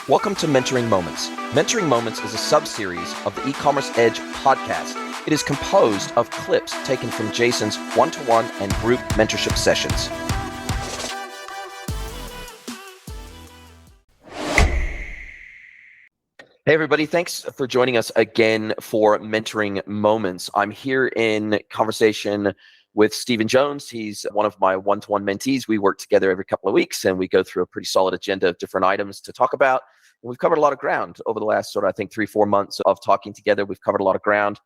Welcome to Mentoring Moments. Mentoring Moments is a sub-series of the eCommerce Edge podcast. It is composed of clips taken from Jason's one-to-one and group mentorship sessions. Hey everybody, thanks for joining us again for Mentoring Moments. I'm here in conversation with Stephen Jones. He's one of my one-to-one mentees. We work together every couple of weeks and we go through a pretty solid agenda of different items to talk about. And we've covered a lot of ground over the last 3-4 months of talking together. We've covered a lot of ground.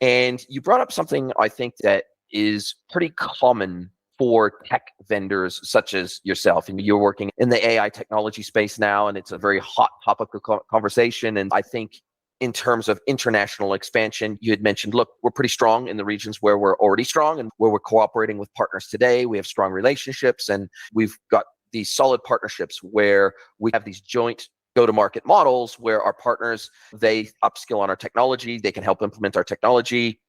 And you brought up something I think that is pretty common for tech vendors such as yourself. And you're working in the AI technology space now, and it's a very hot topic of conversation. And I think in terms of international expansion, you had mentioned, look, we're pretty strong in the regions where we're already strong and where we're cooperating with partners today. We have strong relationships and we've got these solid partnerships where we have these joint go-to-market models where our partners, they upskill on our technology, they can help implement our technology,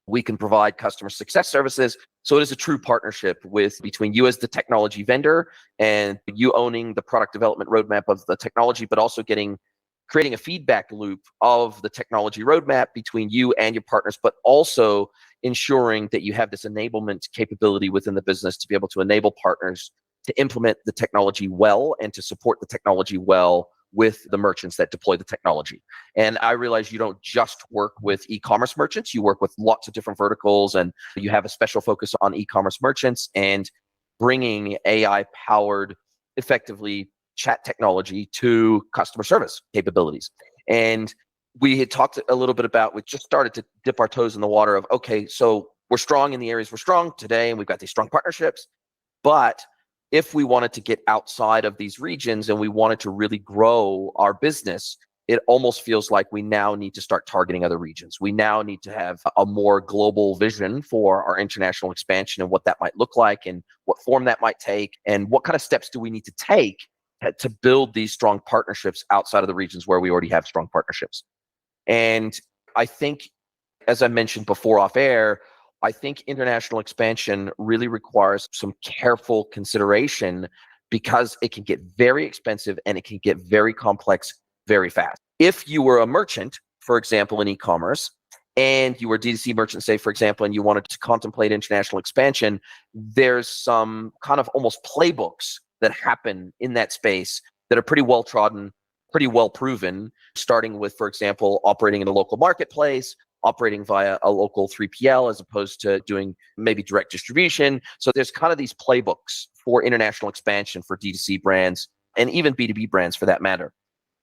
we can provide customer success services. So it is a true partnership between you as the technology vendor and you owning the product development roadmap of the technology, but also creating a feedback loop of the technology roadmap between you and your partners, but also ensuring that you have this enablement capability within the business to be able to enable partners to implement the technology well and to support the technology well with the merchants that deploy the technology. And I realize you don't just work with e-commerce merchants, you work with lots of different verticals and you have a special focus on e-commerce merchants and bringing AI-powered, effectively, chat technology to customer service capabilities. And we had talked a little bit about, we just started to dip our toes in the water of, okay, so we're strong in the areas we're strong today and we've got these strong partnerships, but if we wanted to get outside of these regions and we wanted to really grow our business, it almost feels like we now need to start targeting other regions. We now need to have a more global vision for our international expansion and what that might look like and what form that might take and what kind of steps do we need to take to build these strong partnerships outside of the regions where we already have strong partnerships. And I think, as I mentioned before off air, I think international expansion really requires some careful consideration because it can get very expensive and it can get very complex very fast. If you were a merchant, for example, in e-commerce, and you were a D2C merchant, say, for example, and you wanted to contemplate international expansion, there's some kind of almost playbooks that happen in that space that are pretty well trodden, pretty well proven, starting with, for example, operating in a local marketplace, operating via a local 3PL as opposed to doing maybe direct distribution. So there's kind of these playbooks for international expansion for D2C brands and even B2B brands for that matter.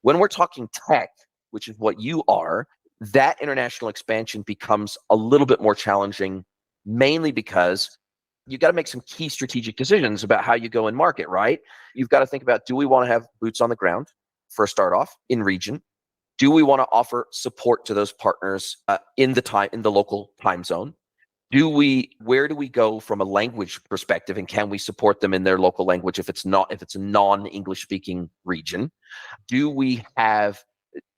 When we're talking tech, which is what you are, that international expansion becomes a little bit more challenging, mainly because you got to make some key strategic decisions about how you go in market, right? You've got to think about, do we want to have boots on the ground for a start off in region? Do we want to offer support to those partners in the local time zone? Where do we go from a language perspective, and can we support them in their local language if it's a non-English speaking region?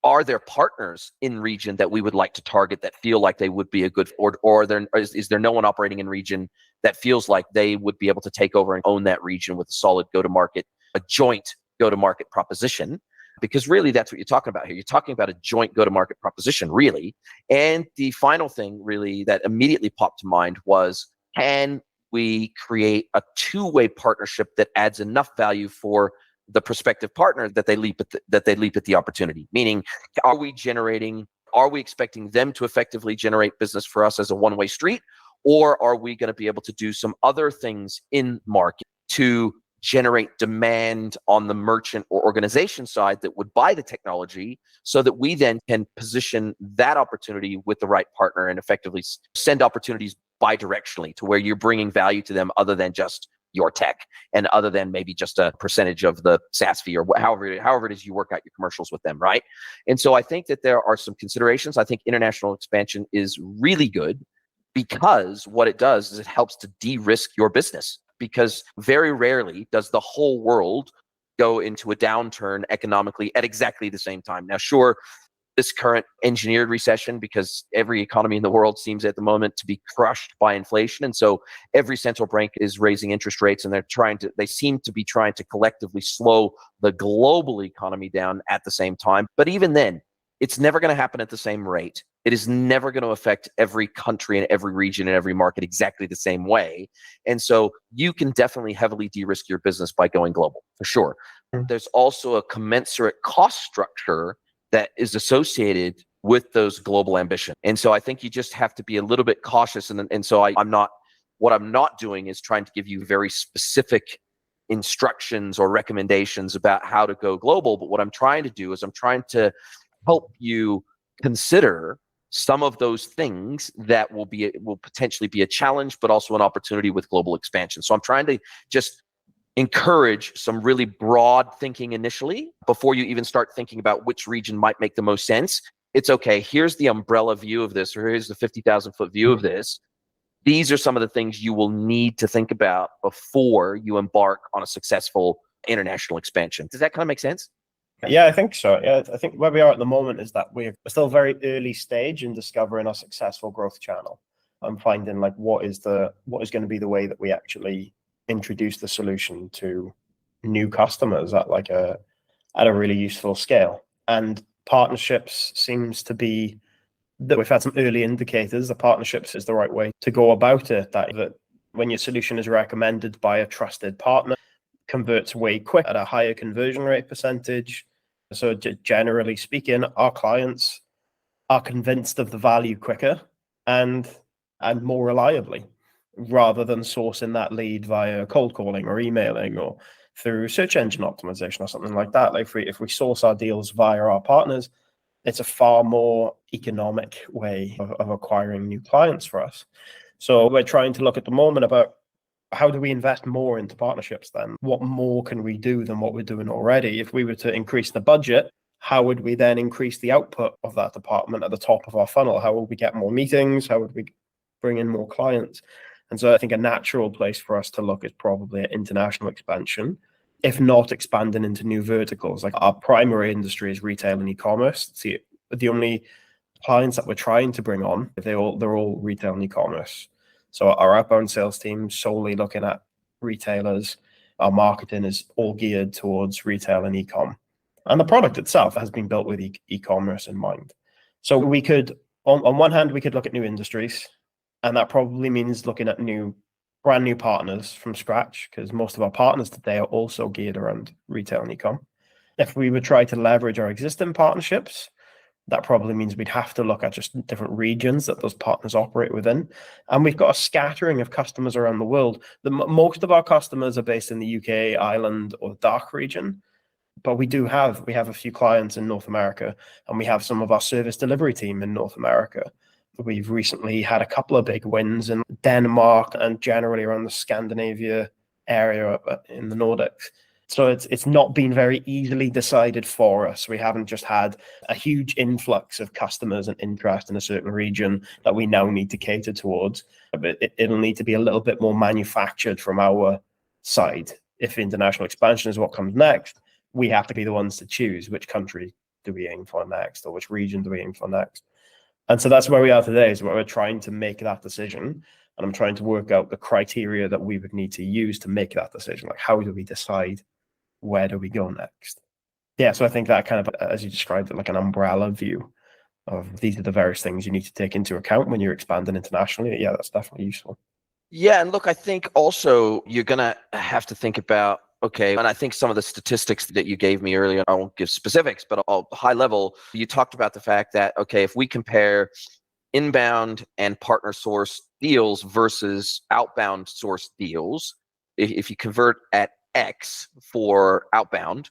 Are there partners in region that we would like to target that feel like they would be a good, or is there no one operating in region that feels like they would be able to take over and own that region with a solid a joint go-to-market proposition? Because really that's what you're talking about here. You're talking about a joint go-to-market proposition, really. And the final thing really that immediately popped to mind was, can we create a two-way partnership that adds enough value for the prospective partner that they leap at the opportunity? Meaning, are we expecting them to effectively generate business for us as a one-way street? Or are we going to be able to do some other things in market to generate demand on the merchant or organization side that would buy the technology so that we then can position that opportunity with the right partner and effectively send opportunities bi-directionally to where you're bringing value to them other than just your tech and other than maybe just a percentage of the SaaS fee or however it is you work out your commercials with them, right? And so I think that there are some considerations. I think international expansion is really good because what it does is it helps to de-risk your business. Because very rarely does the whole world go into a downturn economically at exactly the same time. Now, sure, this current engineered recession because every economy in the world seems at the moment to be crushed by inflation. And so every central bank is raising interest rates, and they seem to be trying to collectively slow the global economy down at the same time. But even then, it's never going to happen at the same rate. It is never going to affect every country and every region and every market exactly the same way. And so you can definitely heavily de-risk your business by going global, for sure. There's also a commensurate cost structure that is associated with those global ambitions. And so I think you just have to be a little bit cautious. And so what I'm not doing is trying to give you very specific instructions or recommendations about how to go global. But what I'm trying to do is I'm trying to help you consider some of those things that will potentially be a challenge, but also an opportunity with global expansion. So I'm trying to just encourage some really broad thinking initially before you even start thinking about which region might make the most sense. It's okay, here's the umbrella view of this, or here's the 50,000 foot view of this. These are some of the things you will need to think about before you embark on a successful international expansion. Does that kind of make sense? Yeah, I think so. Yeah, I think where we are at the moment is that we're still very early stage in discovering a successful growth channel. I'm finding like what is going to be the way that we actually introduce the solution to new customers at a really useful scale. And partnerships seems to be that we've had some early indicators that partnerships is the right way to go about it. That when your solution is recommended by a trusted partner, converts way quick at a higher conversion rate percentage. So generally speaking, our clients are convinced of the value quicker and more reliably, rather than sourcing that lead via cold calling or emailing or through search engine optimization or something like that. Like if we source our deals via our partners, it's a far more economic way of acquiring new clients for us. So we're trying to look at the moment about how do we invest more into partnerships then? What more can we do than what we're doing already? If we were to increase the budget, how would we then increase the output of that department at the top of our funnel? How would we get more meetings? How would we bring in more clients? And so I think a natural place for us to look is probably at international expansion, if not expanding into new verticals. Like our primary industry is retail and e-commerce. See, the only clients that we're trying to bring on, they're all retail and e-commerce. So our outbound sales team solely looking at retailers. Our marketing is all geared towards retail and e-com. And the product itself has been built with e-commerce in mind. So we could, on one hand, we could look at new industries, and that probably means looking at brand new partners from scratch, because most of our partners today are also geared around retail and e-com. If we would try to leverage our existing partnerships, that probably means we'd have to look at just different regions that those partners operate within. And we've got a scattering of customers around the world. Most of our customers are based in the UK, Ireland, or the DACH region. But we have a few clients in North America, and we have some of our service delivery team in North America. We've recently had a couple of big wins in Denmark and generally around the Scandinavia area in the Nordics. So it's not been very easily decided for us. We haven't just had a huge influx of customers and interest in a certain region that we now need to cater towards. But it'll need to be a little bit more manufactured from our side. If international expansion is what comes next, we have to be the ones to choose which country do we aim for next, or which region do we aim for next. And so that's where we are today, is where we're trying to make that decision. And I'm trying to work out the criteria that we would need to use to make that decision. Like, how do we decide where do we go next? Yeah, so I think that kind of, as you described it, like an umbrella view of these are the various things you need to take into account when you're expanding internationally. Yeah, that's definitely useful. Yeah, and look, I think also you're going to have to think about, okay, and I think some of the statistics that you gave me earlier, I won't give specifics, but high level, you talked about the fact that, okay, if we compare inbound and partner source deals versus outbound source deals, if you convert at X for outbound,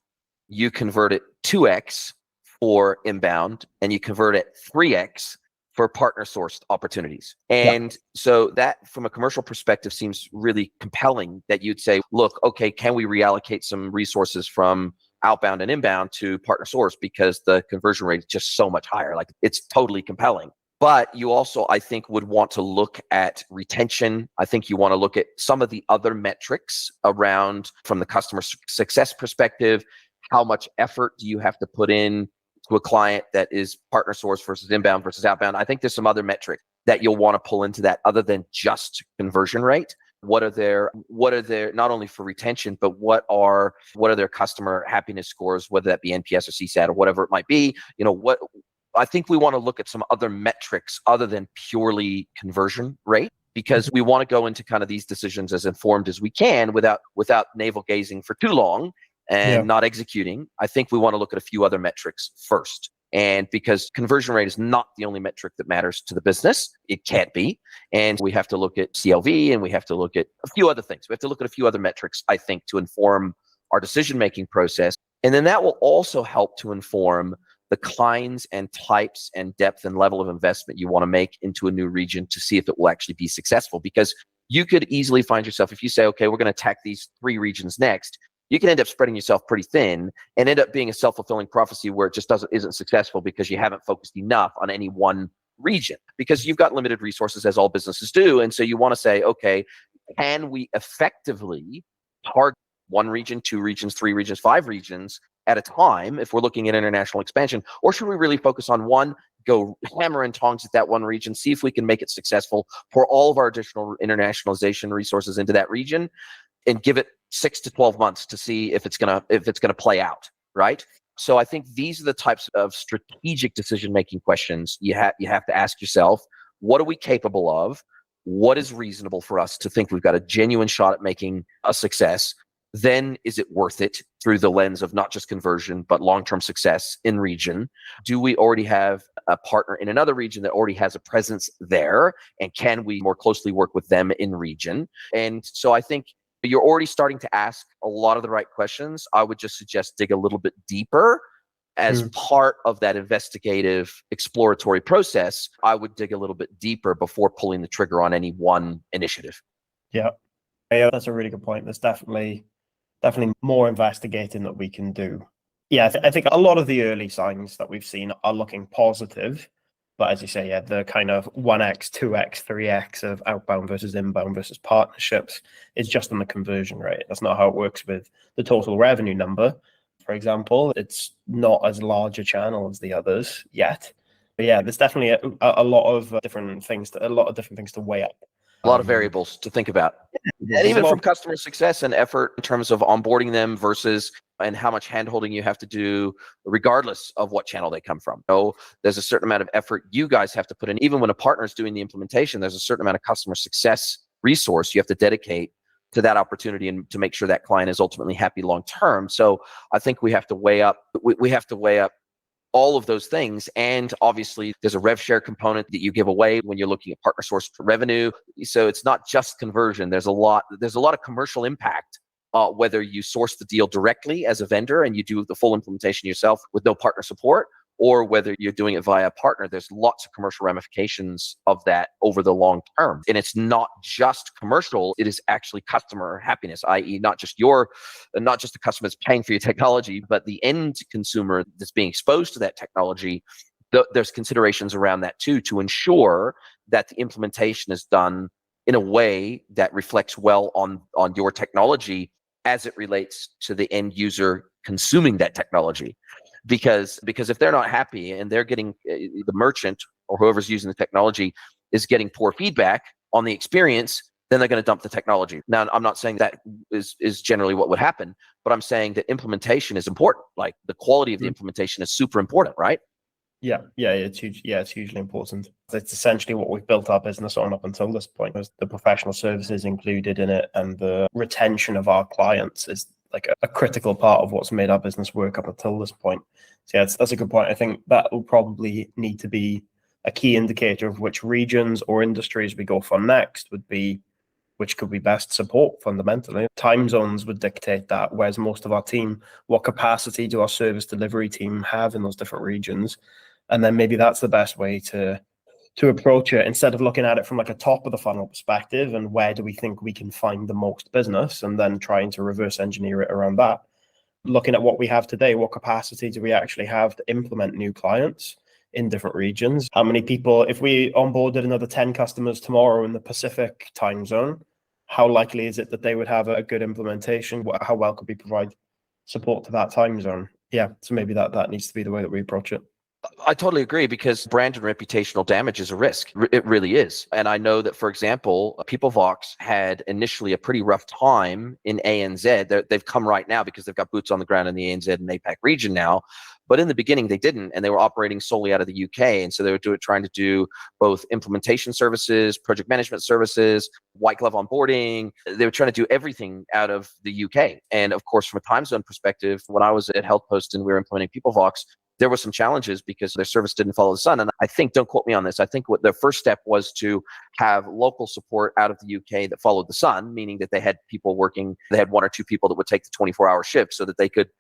you convert it 2X for inbound, and you convert it 3X for partner sourced opportunities. And so that from a commercial perspective seems really compelling, that you'd say, look, okay, can we reallocate some resources from outbound and inbound to partner source, because the conversion rate is just so much higher. Like, it's totally compelling. But you also, I think, would want to look at retention. I think you want to look at some of the other metrics around, from the customer success perspective, how much effort do you have to put in to a client that is partner source versus inbound versus outbound. I think there's some other metric that you'll want to pull into that other than just conversion rate. What are their not only for retention, but what are their customer happiness scores, whether that be NPS or CSAT or whatever it might be. What I think we want to look at some other metrics other than purely conversion rate, because we want to go into kind of these decisions as informed as we can without navel gazing for too long and not executing. I think we want to look at a few other metrics first. And because conversion rate is not the only metric that matters to the business, it can't be. And we have to look at CLV, and we have to look at a few other things. We have to look at a few other metrics, I think, to inform our decision-making process. And then that will also help to inform the kinds and types and depth and level of investment you want to make into a new region to see if it will actually be successful. Because you could easily find yourself, if you say, okay, we're going to attack these 3 regions next, you can end up spreading yourself pretty thin and end up being a self-fulfilling prophecy where it just isn't successful because you haven't focused enough on any one region, because you've got limited resources, as all businesses do. And so you want to say, okay, can we effectively target 1 region, 2 regions, 3 regions, 5 regions at a time if we're looking at international expansion? Or should we really focus on one, go hammer and tongs at that one region, see if we can make it successful, pour all of our additional internationalization resources into that region, and give it 6 to 12 months to see if it's gonna play out, right? So I think these are the types of strategic decision-making questions you have to ask yourself. What are we capable of? What is reasonable for us to think we've got a genuine shot at making a success? Then is it worth it through the lens of not just conversion, but long-term success in region? Do we already have a partner in another region that already has a presence there? And can we more closely work with them in region? And so I think you're already starting to ask a lot of the right questions. I would just suggest dig a little bit deeper as part of that investigative exploratory process. I would dig a little bit deeper before pulling the trigger on any one initiative. Yeah, that's a really good point. There's definitely more investigating that we can do. Yeah, I think a lot of the early signs that we've seen are looking positive. But as you say, the kind of 1x, 2x, 3x of outbound versus inbound versus partnerships is just on the conversion rate. That's not how it works with the total revenue number. For example, it's not as large a channel as the others yet. But yeah, there's definitely a lot of different things to weigh up. A lot of variables to think about. And even from customer success and effort in terms of onboarding them versus and how much handholding you have to do, regardless of what channel they come from. So there's a certain amount of effort you guys have to put in. Even when a partner is doing the implementation, there's a certain amount of customer success resource you have to dedicate to that opportunity and to make sure that client is ultimately happy long term. So I think we have to weigh up. We have to weigh up all of those things. And obviously there's a rev share component that you give away when you're looking at partner source revenue. So it's not just conversion. There's a lot of commercial impact, whether you source the deal directly as a vendor and you do the full implementation yourself with no partner support, or whether you're doing it via a partner. There's lots of commercial ramifications of that over the long term. And it's not just commercial, it is actually customer happiness, i.e. not just the customer that's paying for your technology, but the end consumer that's being exposed to that technology. There's considerations around that too, to ensure that the implementation is done in a way that reflects well on your technology as it relates to the end user consuming that technology. Because if they're not happy and they're getting the merchant or whoever's using the technology is getting poor feedback on the experience, then they're going to dump the technology. Now, I'm not saying that is generally what would happen, but I'm saying that implementation is important. Like the quality of the implementation is super important, right? Yeah, it's huge. Yeah, it's hugely important. It's essentially what we've built our business on up until this point. There's the professional services included in it, and the retention of our clients is like a critical part of what's made our business work up until this point. So yeah, that's a good point. I think that will probably need to be a key indicator of which regions or industries we go for next, would be which could be best support fundamentally. Time zones would dictate that. Where's most of our team? What capacity do our service delivery team have in those different regions? And then maybe that's the best way to approach it, instead of looking at it from like a top of the funnel perspective and where do we think we can find the most business, and then trying to reverse engineer it around that. Looking at what we have today, what capacity do we actually have to implement new clients in different regions? How many people, if we onboarded another 10 customers tomorrow in the Pacific time zone, how likely is it that they would have a good implementation? How well could we provide support to that time zone? Yeah, so maybe that needs to be the way that we approach it. I totally agree, because brand and reputational damage is a risk. It really is. And I know that, for example, PeopleVox had initially a pretty rough time in ANZ. They've come right now because they've got boots on the ground in the ANZ and APAC region now. But in the beginning, they didn't, and they were operating solely out of the UK. And so they were trying to do both implementation services, project management services, white glove onboarding. They were trying to do everything out of the UK. And of course, from a time zone perspective, when I was at HealthPost and we were implementing PeopleVox, there were some challenges because their service didn't follow the sun. And I think, don't quote me on this, I think what their first step was to have local support out of the UK that followed the sun, meaning that they had people working, they had one or two people that would take the 24-hour shift so that they could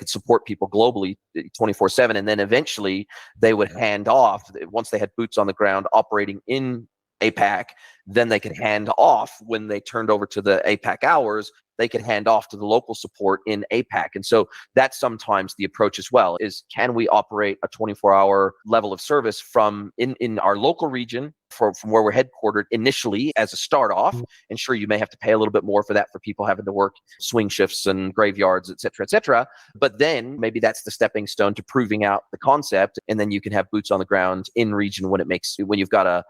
support people globally 24/7. And then eventually they would hand off, once they had boots on the ground operating in APAC, then they could hand off when they turned over to the APAC hours, they could hand off to the local support in APAC. And so that's sometimes the approach as well, is can we operate a 24-hour level of service from in our local region from where we're headquartered initially as a start off. And sure, you may have to pay a little bit more for that for people having to work swing shifts and graveyards, et cetera, et cetera. But then maybe that's the stepping stone to proving out the concept. And then you can have boots on the ground in region when you've got a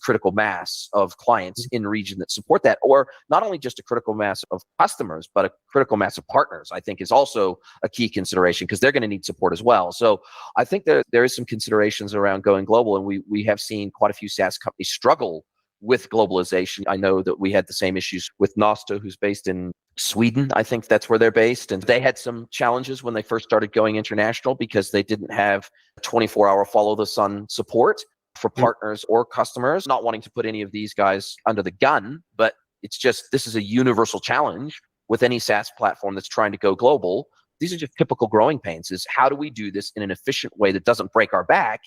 critical mass of clients in region that support that, or not only just a critical mass of customers, but a critical mass of partners, I think is also a key consideration, because they're going to need support as well. So I think there is some considerations around going global, and we have seen quite a few SaaS companies struggle with globalization. I know that we had the same issues with Nosto, who's based in Sweden. I think that's where they're based. And they had some challenges when they first started going international because they didn't have 24-hour follow the sun support for partners or customers. Not wanting to put any of these guys under the gun, but it's just, this is a universal challenge with any SaaS platform that's trying to go global. These are just typical growing pains, is how do we do this in an efficient way that doesn't break our back,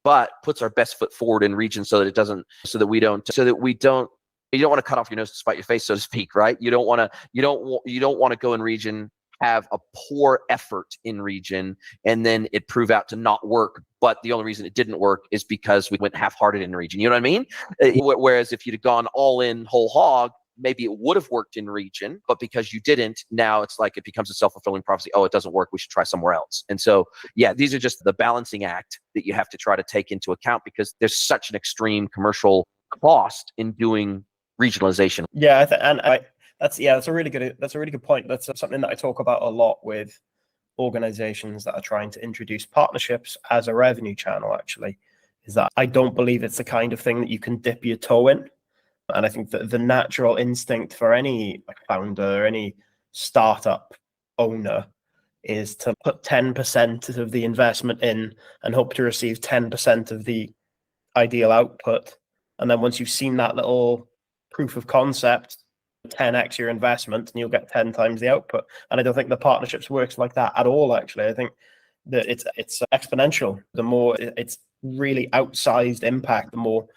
but puts our best foot forward in region so that it doesn't, you don't want to cut off your nose to spite your face, so to speak, right? You don't want to go in region, have a poor effort in region, and then it prove out to not work. But the only reason it didn't work is because we went half-hearted in region. You know what I mean? Whereas if you'd have gone all in whole hog, maybe it would have worked in region, but because you didn't, now it's like it becomes a self-fulfilling prophecy. Oh, it doesn't work, we should try somewhere else. And so, yeah, these are just the balancing act that you have to try to take into account, because there's such an extreme commercial cost in doing regionalization. Yeah, that's a really good point. That's something that I talk about a lot with organizations that are trying to introduce partnerships as a revenue channel, actually, is that I don't believe it's the kind of thing that you can dip your toe in. And I think that the natural instinct for any founder, any startup owner, is to put 10% of the investment in and hope to receive 10% of the ideal output. And then once you've seen that little proof of concept, 10x your investment, and you'll get 10 times the output. And I don't think the partnerships works like that at all, actually. I think that it's exponential. The more it's really outsized impact, the more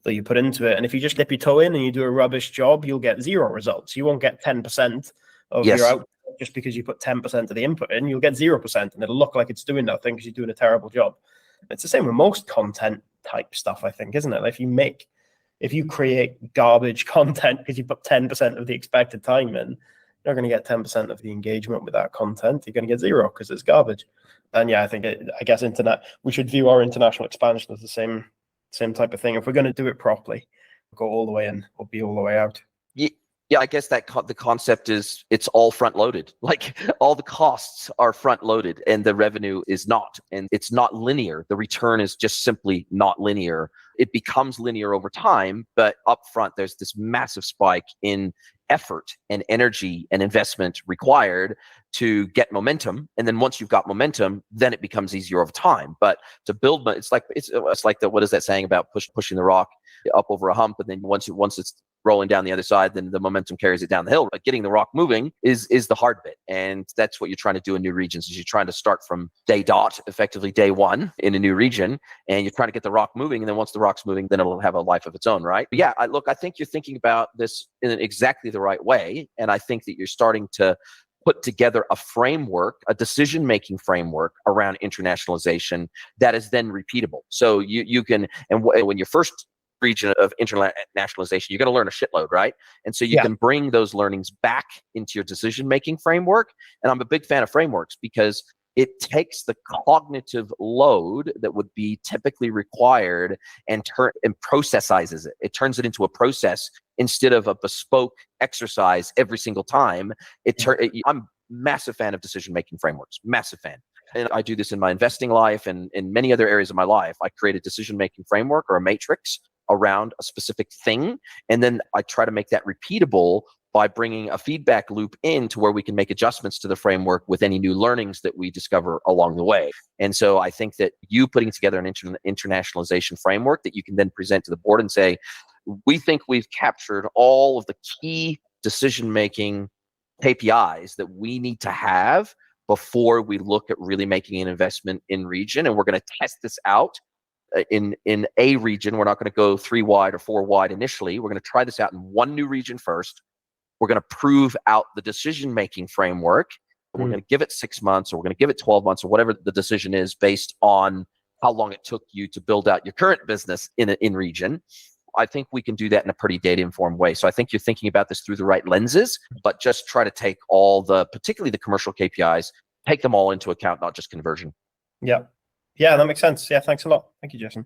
that you put into it. And if you just dip your toe in and you do a rubbish job, you'll get zero results. You won't get 10% of your output just because you put 10% of the input in. You'll get 0%, and it'll look like it's doing nothing because you're doing a terrible job. It's the same with most content type stuff, I think, isn't it? Like if you create garbage content because you put 10% of the expected time in, you're not going to get 10% of the engagement with that content. You're going to get zero because it's garbage. And yeah, I guess we should view our international expansion as the same type of thing. If we're going to do it properly, go all the way in or be all the way out. Yeah, I guess that the concept is it's all front loaded. Like all the costs are front loaded and the revenue is not. And it's not linear. The return is just simply not linear. It becomes linear over time, but upfront there's this massive spike in effort and energy and investment required to get momentum. And then once you've got momentum, then it becomes easier over time. But to build, it's like what is that saying about pushing the rock up over a hump, and then once it's rolling down the other side, then the momentum carries it down the hill. But getting the rock moving is the hard bit. And that's what you're trying to do in new regions, is you're trying to start from day dot, effectively day one in a new region, and you're trying to get the rock moving. And then once the rock's moving, then it'll have a life of its own, right? But yeah, I think you're thinking about this in exactly the right way. And I think that you're starting to put together a framework, a decision-making framework around internationalization that is then repeatable. So you can, and when you're first region of internationalization, you're going to learn a shitload, right? And so you can bring those learnings back into your decision-making framework. And I'm a big fan of frameworks because it takes the cognitive load that would be typically required and processizes it. It turns it into a process instead of a bespoke exercise every single time. I'm massive fan of decision-making frameworks, massive fan. And I do this in my investing life and in many other areas of my life. I create a decision-making framework or a matrix around a specific thing. And then I try to make that repeatable by bringing a feedback loop in to where we can make adjustments to the framework with any new learnings that we discover along the way. And so I think that you putting together an internationalization framework that you can then present to the board and say, we think we've captured all of the key decision-making KPIs that we need to have before we look at really making an investment in region. And we're going to test this out in a region. We're not going to go 3 wide or 4 wide initially. We're going to try this out in one new region first. We're going to prove out the decision-making framework. We're going to give it 6 months, or we're going to give it 12 months, or whatever the decision is based on how long it took you to build out your current business in region. I think we can do that in a pretty data-informed way. So I think you're thinking about this through the right lenses, but just try to take particularly the commercial KPIs, take them all into account, not just conversion. Yeah, that makes sense. Yeah, thanks a lot. Thank you, Jason.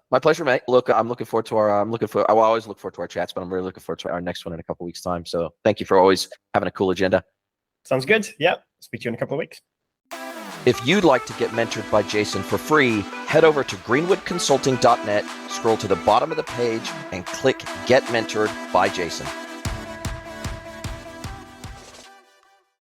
My pleasure, mate. Look, I always look forward to our chats, but I'm really looking forward to our next one in a couple of weeks' time. So thank you for always having a cool agenda. Sounds good. Yeah. Speak to you in a couple of weeks. If you'd like to get mentored by Jason for free, head over to greenwoodconsulting.net, scroll to the bottom of the page, and click Get Mentored by Jason.